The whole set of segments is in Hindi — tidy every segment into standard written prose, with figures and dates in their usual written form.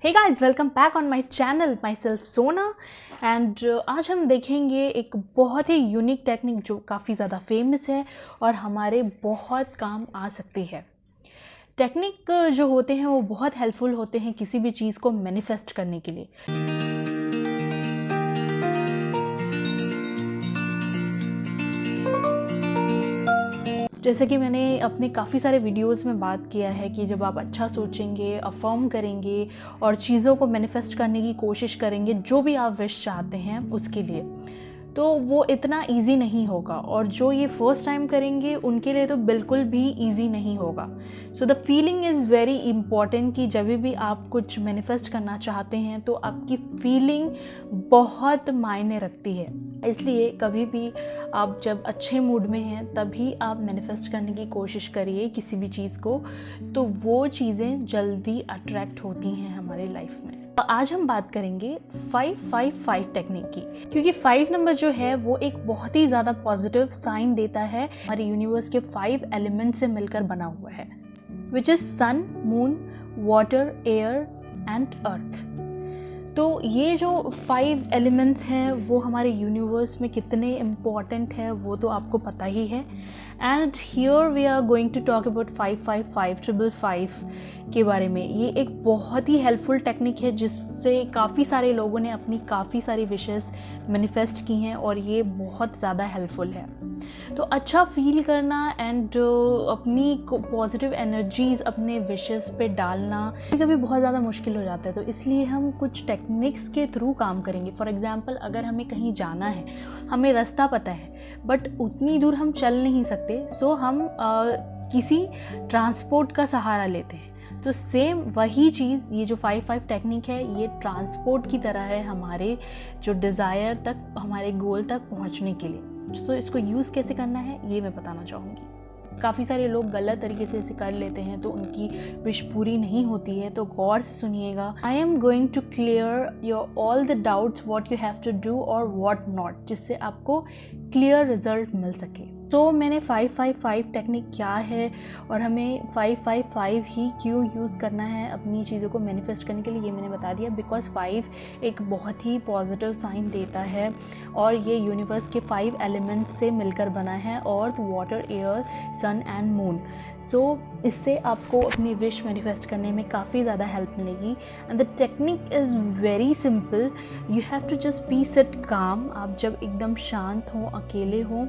Hey guys, welcome back on my channel. Myself Sona and आज हम देखेंगे एक बहुत ही यूनिक टेक्निक जो काफ़ी ज़्यादा फेमस है और हमारे बहुत काम आ सकती है। टेक्निक जो होते हैं वो बहुत हेल्पफुल होते हैं किसी भी चीज़ को मैनिफेस्ट करने के लिए। जैसे कि मैंने अपने काफ़ी सारे वीडियोस में बात किया है कि जब आप अच्छा सोचेंगे, अफर्म करेंगे और चीज़ों को मैनिफेस्ट करने की कोशिश करेंगे, जो भी आप विश चाहते हैं उसके लिए, तो वो इतना इजी नहीं होगा। और जो ये फर्स्ट टाइम करेंगे उनके लिए तो बिल्कुल भी इजी नहीं होगा। So the feeling is very important कि जब भी आप कुछ मैनिफेस्ट करना चाहते हैं तो आपकी फीलिंग बहुत मायने रखती है। इसलिए कभी भी आप जब अच्छे मूड में हैं तभी आप मैनिफेस्ट करने की कोशिश करिए किसी भी चीज़ को, तो वो चीज़ें जल्दी अट्रैक्ट होती हैं हमारी लाइफ में। आज हम बात करेंगे 555 टेक्निक की, क्योंकि 5 नंबर जो है वो एक बहुत ही ज़्यादा पॉजिटिव साइन देता है। हमारे यूनिवर्स के 5 एलिमेंट से मिलकर बना हुआ है, which is sun, moon, water, air and earth. तो ये जो 5 एलिमेंट्स हैं वो हमारे यूनिवर्स में कितने इम्पॉर्टेंट है वो तो आपको पता ही है। And here we are going to talk about 555 के बारे में। ये एक बहुत ही हेल्पफुल टेक्निक है जिससे काफ़ी सारे लोगों ने अपनी काफ़ी सारी विशेस मैनिफेस्ट की हैं और ये बहुत ज़्यादा हेल्पफुल है। तो अच्छा फील करना एंड अपनी पॉजिटिव एनर्जीज़ अपने विशेस पे डालना कभी बहुत ज़्यादा मुश्किल हो जाता है, तो इसलिए हम कुछ टेक्निक्स के थ्रू काम करेंगे। फॉर एग्जांपल, अगर हमें कहीं जाना है, हमें रास्ता पता है बट उतनी दूर हम चल नहीं सकते, सो हम किसी ट्रांसपोर्ट का सहारा लेते हैं। तो सेम वही चीज़ ये जो 5-5 टेक्निक है ये ट्रांसपोर्ट की तरह है हमारे जो डिज़ायर तक, हमारे गोल तक पहुंचने के लिए। तो इसको यूज़ कैसे करना है ये मैं बताना चाहूँगी। काफ़ी सारे लोग गलत तरीके से इसे कर लेते हैं तो उनकी विश पूरी नहीं होती है, तो गौर से सुनिएगा। I am going to clear your all the doubts what you have to do और व्हाट नॉट, जिससे आपको क्लियर रिजल्ट मिल सके। तो मैंने 555 टेक्निक क्या है और हमें 555 ही क्यों यूज़ करना है अपनी चीज़ों को मैनिफेस्ट करने के लिए, ये मैंने बता दिया। बिकॉज 5 एक बहुत ही पॉजिटिव साइन देता है और ये यूनिवर्स के 5 एलिमेंट्स से मिलकर बना है, earth, water, air, sun and moon. So इससे आपको अपनी विश मैनिफेस्ट करने में काफ़ी ज़्यादा हेल्प मिलेगी। And the technique is very simple. You have to just be sit calm. आप जब एकदम शांत हों, अकेले हों,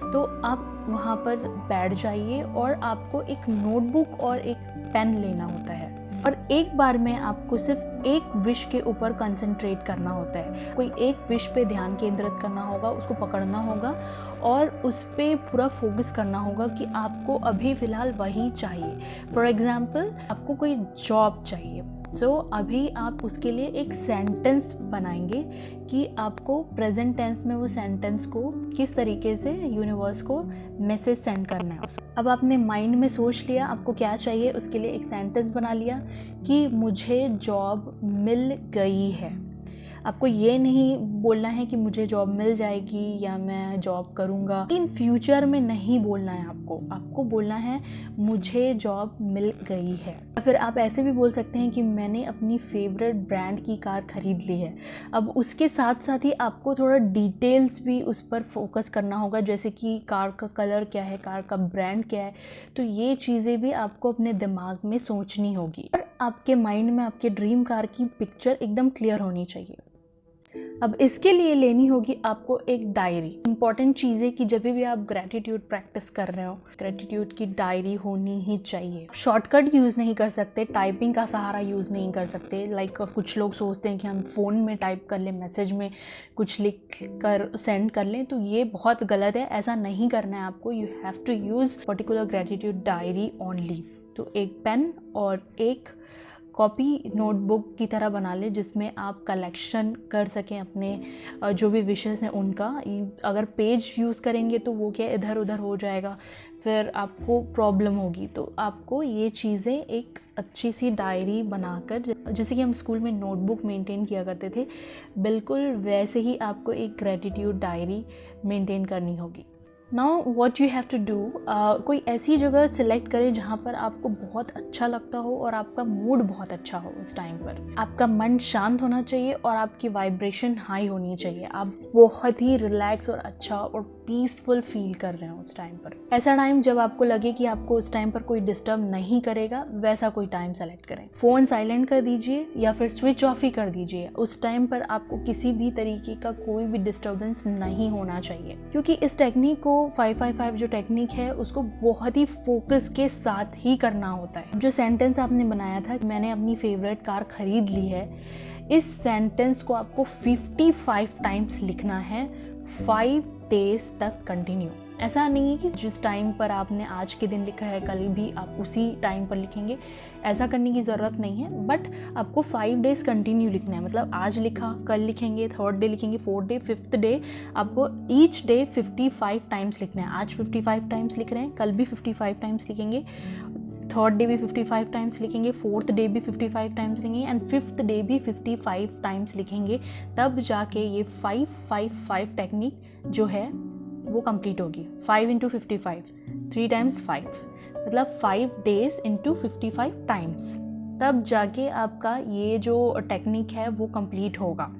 तो आप वहाँ पर बैठ जाइए और आपको एक नोटबुक और एक पेन लेना होता है और एक बार में आपको सिर्फ एक विश के ऊपर कंसंट्रेट करना होता है। कोई एक विश पे ध्यान केंद्रित करना होगा, उसको पकड़ना होगा और उस पर पूरा फोकस करना होगा कि आपको अभी फ़िलहाल वही चाहिए। फॉर एग्ज़ाम्पल, आपको कोई जॉब चाहिए, तो अभी आप उसके लिए एक सेंटेंस बनाएंगे कि आपको प्रेजेंट टेंस में वो सेंटेंस को किस तरीके से यूनिवर्स को मैसेज सेंड करना है। अब आपने माइंड में सोच लिया आपको क्या चाहिए, उसके लिए एक सेंटेंस बना लिया कि मुझे जॉब मिल गई है। आपको ये नहीं बोलना है कि मुझे जॉब मिल जाएगी या मैं जॉब करूँगा, इन फ्यूचर में नहीं बोलना है। आपको बोलना है मुझे जॉब मिल गई है। फिर आप ऐसे भी बोल सकते हैं कि मैंने अपनी फेवरेट ब्रांड की कार खरीद ली है। अब उसके साथ साथ ही आपको थोड़ा डिटेल्स भी उस पर फोकस करना होगा, जैसे कि कार का कलर क्या है, कार का ब्रांड क्या है। तो ये चीज़ें भी आपको अपने दिमाग में सोचनी होगी और आपके माइंड में आपके ड्रीम कार की पिक्चर एकदम क्लियर होनी चाहिए। अब इसके लिए लेनी होगी आपको एक डायरी। इंपॉर्टेंट चीज़ है कि जब भी आप ग्रैटिट्यूड प्रैक्टिस कर रहे हो, ग्रैटिट्यूड की डायरी होनी ही चाहिए। शॉर्टकट यूज़ नहीं कर सकते, टाइपिंग का सहारा यूज़ नहीं कर सकते। लाइक कुछ लोग सोचते हैं कि हम फ़ोन में टाइप कर लें, मैसेज में कुछ लिख कर सेंड कर लें, तो ये बहुत गलत है। ऐसा नहीं करना है आपको। You have to use particular gratitude diary only. तो एक पेन और एक कॉपी नोटबुक की तरह बना ले जिसमें आप कलेक्शन कर सकें अपने जो भी विशेस हैं उनका। अगर पेज यूज़ करेंगे तो वो क्या इधर उधर हो जाएगा, फिर आपको प्रॉब्लम होगी। तो आपको ये चीज़ें एक अच्छी सी डायरी बनाकर, जैसे कि हम स्कूल में नोटबुक मेंटेन किया करते थे, बिल्कुल वैसे ही आपको एक ग्रैटिट्यूड डायरी मेंटेन करनी होगी। Now what you have to do, कोई ऐसी जगह सिलेक्ट करें जहाँ पर आपको बहुत अच्छा लगता हो और आपका मूड बहुत अच्छा हो। उस टाइम पर आपका मन शांत होना चाहिए और आपकी वाइब्रेशन हाई होनी चाहिए। आप बहुत ही रिलैक्स और अच्छा और पीसफुल फील कर रहे हो उस टाइम पर। ऐसा टाइम जब आपको लगे कि आपको उस टाइम पर कोई डिस्टर्ब नहीं करेगा, वैसा कोई टाइम सेलेक्ट करें। फ़ोन साइलेंट कर दीजिए या फिर स्विच ऑफ ही कर दीजिए। उस टाइम पर आपको किसी भी तरीके का कोई भी डिस्टर्बेंस नहीं होना चाहिए, क्योंकि इस टेक्निक को 555 जो टेक्निक है उसको बहुत ही फोकस के साथ ही करना होता है। जो सेंटेंस आपने बनाया था, मैंने अपनी फेवरेट कार खरीद ली है, इस सेंटेंस को आपको 55 टाइम्स लिखना है 5 डेज तक कंटिन्यू। ऐसा नहीं है कि जिस टाइम पर आपने आज के दिन लिखा है कल भी आप उसी टाइम पर लिखेंगे, ऐसा करने की ज़रूरत नहीं है। बट आपको 5 डेज कंटिन्यू लिखना है, मतलब आज लिखा, कल लिखेंगे, थर्ड डे लिखेंगे, फोर्थ डे, फिफ्थ डे, आपको ईच डे 55 टाइम्स लिखना है। आज 55 टाइम्स लिख रहे हैं, कल भी 55 टाइम्स लिखेंगे, थर्ड डे भी 55 टाइम्स लिखेंगे, फोर्थ डे भी 55 टाइम्स लिखेंगे एंड फिफ्थ डे भी 55 टाइम्स लिखेंगे। तब जाके ये 555 टेक्निक जो है वो कंप्लीट होगी। 5 इंटू 55, 3 टाइम्स 5, मतलब 5 डेज इंटू 55 टाइम्स, तब जाके आपका ये जो टेक्निक है वो कंप्लीट होगा।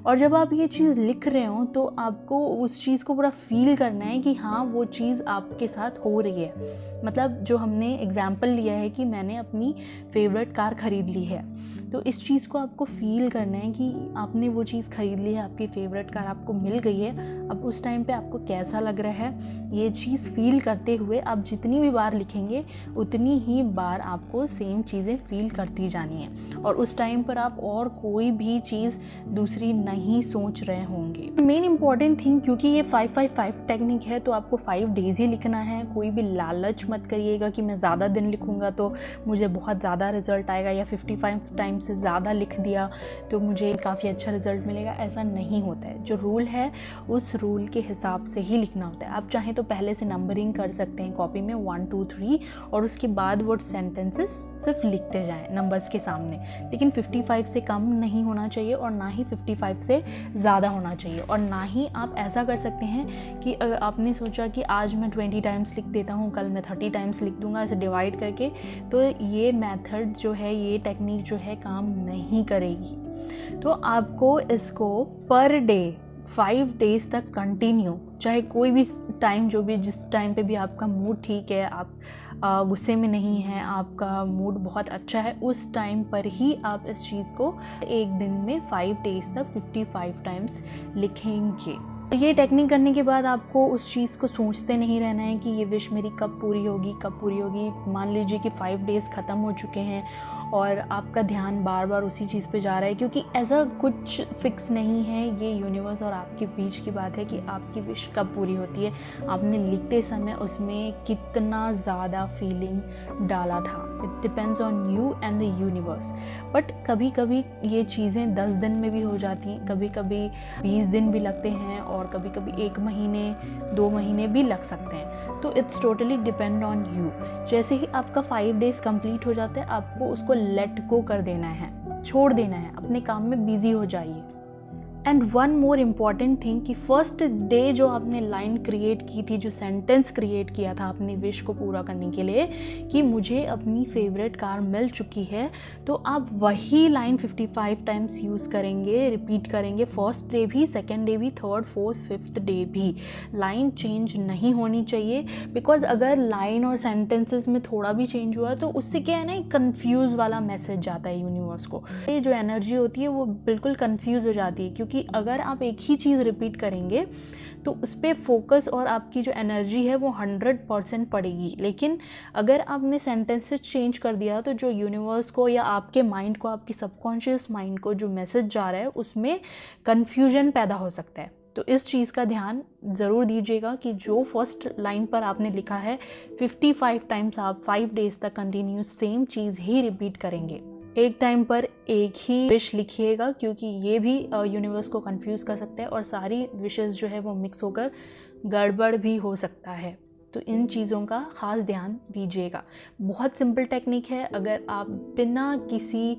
और जब आप ये चीज़ लिख रहे हो तो आपको उस चीज़ को पूरा फील करना है कि हाँ वो चीज़ आपके साथ हो रही है। मतलब जो हमने एग्जाम्पल लिया है कि मैंने अपनी फेवरेट कार ख़रीद ली है, तो इस चीज़ को आपको फील करना है कि आपने वो चीज़ ख़रीद ली है, आपकी फेवरेट कार आपको मिल गई है। अब उस टाइम पे आपको कैसा लग रहा है, ये चीज़ फील करते हुए आप जितनी भी बार लिखेंगे उतनी ही बार आपको सेम चीज़ें फील करती जानी है। और उस टाइम पर आप और कोई भी चीज़ दूसरी नहीं सोच रहे होंगे। मेन इंपॉर्टेंट थिंग, क्योंकि ये 555 टेक्निक है तो आपको 5 डेज़ ही लिखना है। कोई भी लालच मत करिएगा कि मैं ज़्यादा दिन लिखूँगा तो मुझे बहुत ज़्यादा रिजल्ट आएगा, या 55 टाइम से ज़्यादा लिख दिया तो मुझे काफ़ी अच्छा रिजल्ट मिलेगा। ऐसा नहीं होता है। जो रूल है उस रूल के हिसाब से ही लिखना होता है। आप चाहें तो पहले से नंबरिंग कर सकते हैं कॉपी में 1 2 3, और उसके बाद वो सेंटेंसेस सिर्फ लिखते जाएं नंबर्स के सामने। लेकिन 55 से कम नहीं होना चाहिए और ना ही 55 से ज़्यादा होना चाहिए। और ना ही आप ऐसा कर सकते हैं कि अगर आपने सोचा कि आज मैं 20 टाइम्स लिख देता हूँ, कल मैं 30 टाइम्स लिख दूंगा, ऐसे डिवाइड करके, तो ये मेथड जो है, ये टेक्निक जो है काम नहीं करेगी। तो आपको इसको पर डे 5 डेज़ तक कंटिन्यू, चाहे कोई भी टाइम, जो भी जिस टाइम पे भी आपका मूड ठीक है, आप गुस्से में नहीं हैं, आपका मूड बहुत अच्छा है, उस टाइम पर ही आप इस चीज़ को एक दिन में 5 डेज़ तक 55 टाइम्स लिखेंगे। ये टेक्निक करने के बाद आपको उस चीज़ को सोचते नहीं रहना है कि ये विश मेरी कब पूरी होगी, कब पूरी होगी। मान लीजिए कि 5 डेज़ ख़त्म हो चुके हैं और आपका ध्यान बार बार उसी चीज़ पे जा रहा है, क्योंकि ऐसा कुछ फिक्स नहीं है। ये यूनिवर्स और आपके बीच की बात है कि आपकी विश कब पूरी होती है। आपने लिखते समय उसमें कितना ज़्यादा फीलिंग डाला था, it depends on you and the universe. But कभी कभी ये चीज़ें 10 दिन में भी हो जाती हैं, कभी कभी 20 दिन भी लगते हैं, और कभी कभी 1 महीने 2 महीने भी लग सकते हैं। तो it's totally depend on you. जैसे ही आपका 5 डेज़ कंप्लीट हो जाता है, आपको उसको लेट गो कर देना है, छोड़ देना है, अपने काम में बिजी हो जाइए। And one more important thing कि फर्स्ट डे जो आपने लाइन क्रिएट की थी, जो सेंटेंस क्रिएट किया था अपनी विश को पूरा करने के लिए कि मुझे अपनी फेवरेट कार मिल चुकी है, तो आप वही लाइन 55 टाइम्स यूज़ करेंगे, रिपीट करेंगे। फर्स्ट डे भी, सेकेंड डे भी, थर्ड, फोर्थ, फिफ्थ डे भी लाइन चेंज नहीं होनी चाहिए। बिकॉज अगर लाइन और सेंटेंसेस में थोड़ा भी चेंज हुआ तो उससे क्या है ना, कन्फ्यूज़ वाला मैसेज जाता है यूनिवर्स को। ये जो एनर्जी होती है वो बिल्कुल कन्फ्यूज़ हो जाती है, क्योंकि अगर आप एक ही चीज़ रिपीट करेंगे तो उस पर फोकस और आपकी जो एनर्जी है वो 100% पड़ेगी। लेकिन अगर आपने सेंटेंसेस चेंज कर दिया तो जो यूनिवर्स को या आपके माइंड को, आपकी सबकॉन्शियस माइंड को जो मैसेज जा रहा है उसमें कन्फ्यूजन पैदा हो सकता है। तो इस चीज़ का ध्यान ज़रूर दीजिएगा कि जो फर्स्ट लाइन पर आपने लिखा है 55 टाइम्स आप 5 डेज़ तक कंटिन्यू सेम चीज़ ही रिपीट करेंगे। एक टाइम पर एक ही विश लिखिएगा, क्योंकि ये भी यूनिवर्स को कंफ्यूज कर सकता है और सारी विशेस जो है वो मिक्स होकर गड़बड़ भी हो सकता है। तो इन चीज़ों का ख़ास ध्यान दीजिएगा। बहुत सिंपल टेक्निक है, अगर आप बिना किसी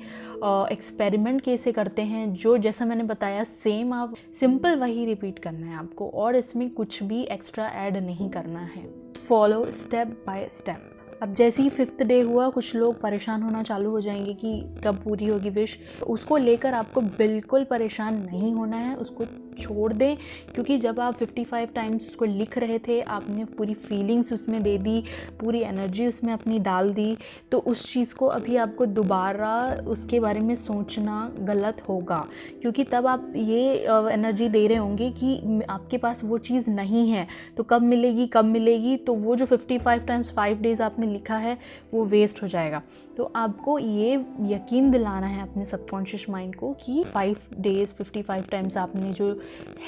एक्सपेरिमेंट के इसे करते हैं, जो जैसा मैंने बताया सेम आप सिंपल वही रिपीट करना है आपको, और इसमें कुछ भी एक्स्ट्रा ऐड नहीं करना है। Follow step by step. अब जैसे ही 5th डे हुआ, कुछ लोग परेशान होना चालू हो जाएंगे कि कब पूरी होगी विश। उसको लेकर आपको बिल्कुल परेशान नहीं होना है, उसको छोड़ दें, क्योंकि जब आप 55 टाइम्स उसको लिख रहे थे, आपने पूरी फीलिंग्स उसमें दे दी, पूरी एनर्जी उसमें अपनी डाल दी, तो उस चीज़ को अभी आपको दोबारा उसके बारे में सोचना गलत होगा, क्योंकि तब आप ये एनर्जी दे रहे होंगे कि आपके पास वो चीज़ नहीं है, तो कब मिलेगी कब मिलेगी, तो वो जो 55 टाइम्स 5 डेज़ आपने लिखा है वो वेस्ट हो जाएगा। तो आपको ये यकीन दिलाना है अपने सबकॉन्शियस माइंड को कि 5 डेज़ 55 टाइम्स आपने जो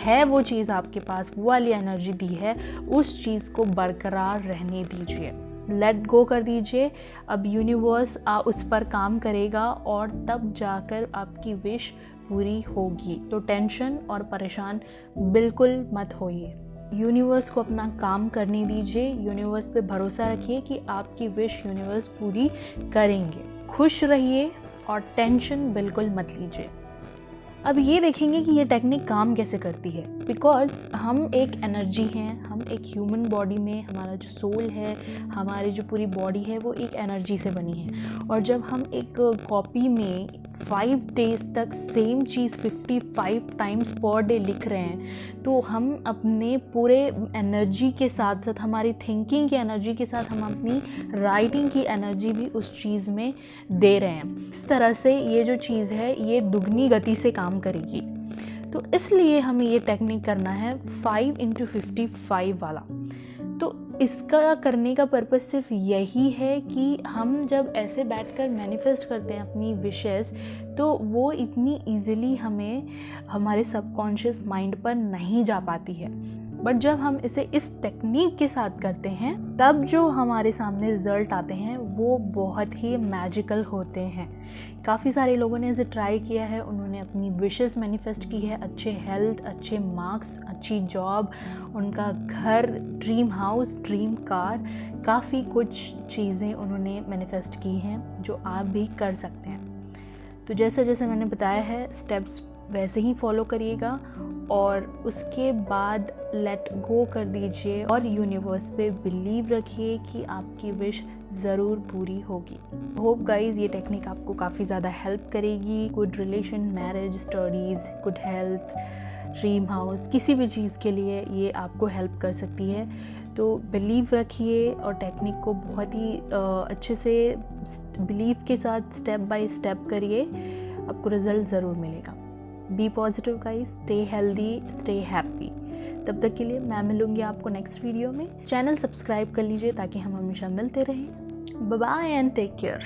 है वो चीज़ आपके पास, वो वाली एनर्जी दी है, उस चीज़ को बरकरार रहने दीजिए, लेट गो कर दीजिए। अब यूनिवर्स उस पर काम करेगा और तब जाकर आपकी विश पूरी होगी। तो टेंशन और परेशान बिल्कुल मत होइए, यूनिवर्स को अपना काम करने दीजिए, यूनिवर्स पे भरोसा रखिए कि आपकी विश यूनिवर्स पूरी करेंगे। खुश रहिए और टेंशन बिल्कुल मत लीजिए। अब ये देखेंगे कि ये टेक्निक काम कैसे करती है, बिकॉज़ हम एक एनर्जी हैं, हम एक ह्यूमन बॉडी में, हमारा जो सोल है, हमारी जो पूरी बॉडी है, वो एक एनर्जी से बनी है। और जब हम एक कॉपी में 5 डेज़ तक सेम चीज़ 55 टाइम्स पर डे लिख रहे हैं, तो हम अपने पूरे एनर्जी के साथ साथ, हमारी थिंकिंग की एनर्जी के साथ, हम अपनी राइटिंग की एनर्जी भी उस चीज़ में दे रहे हैं। इस तरह से ये जो चीज़ है ये दुगनी गति से काम करेगी। तो इसलिए हमें ये टेक्निक करना है 5 × 55 वाला। तो इसका करने का पर्पस सिर्फ यही है कि हम जब ऐसे बैठकर मैनिफेस्ट करते हैं अपनी विशेस, तो वो इतनी इजीली हमें हमारे सबकॉन्शियस माइंड पर नहीं जा पाती है। बट जब हम इसे इस टेक्निक के साथ करते हैं, तब जो हमारे सामने रिज़ल्ट आते हैं वो बहुत ही मैजिकल होते हैं। काफ़ी सारे लोगों ने इसे ट्राई किया है, उन्होंने अपनी विशेस मैनिफेस्ट की है, अच्छे हेल्थ, अच्छे मार्क्स, अच्छी जॉब, उनका घर, ड्रीम हाउस, ड्रीम कार, काफ़ी कुछ चीज़ें उन्होंने मैनिफेस्ट की हैं जो आप भी कर सकते हैं। तो जैसे जैसे मैंने बताया है, स्टेप्स वैसे ही फॉलो करिएगा और उसके बाद लेट गो कर दीजिए और यूनिवर्स पे बिलीव रखिए कि आपकी विश ज़रूर पूरी होगी। होप गाइज ये टेक्निक आपको काफ़ी ज़्यादा हेल्प करेगी। Good relation, marriage, studies, good health, dream house, किसी भी चीज़ के लिए ये आपको हेल्प कर सकती है। तो बिलीव रखिए और टेक्निक को बहुत ही अच्छे से बिलीव के साथ स्टेप बाय स्टेप करिए, आपको रिज़ल्ट ज़रूर मिलेगा। Be positive guys, stay healthy, stay happy. तब तक के लिए मैं मिलूंगी आपको नेक्स्ट वीडियो में। चैनल सब्सक्राइब कर लीजिए ताकि हम हमेशा मिलते रहें। Bye bye and take care.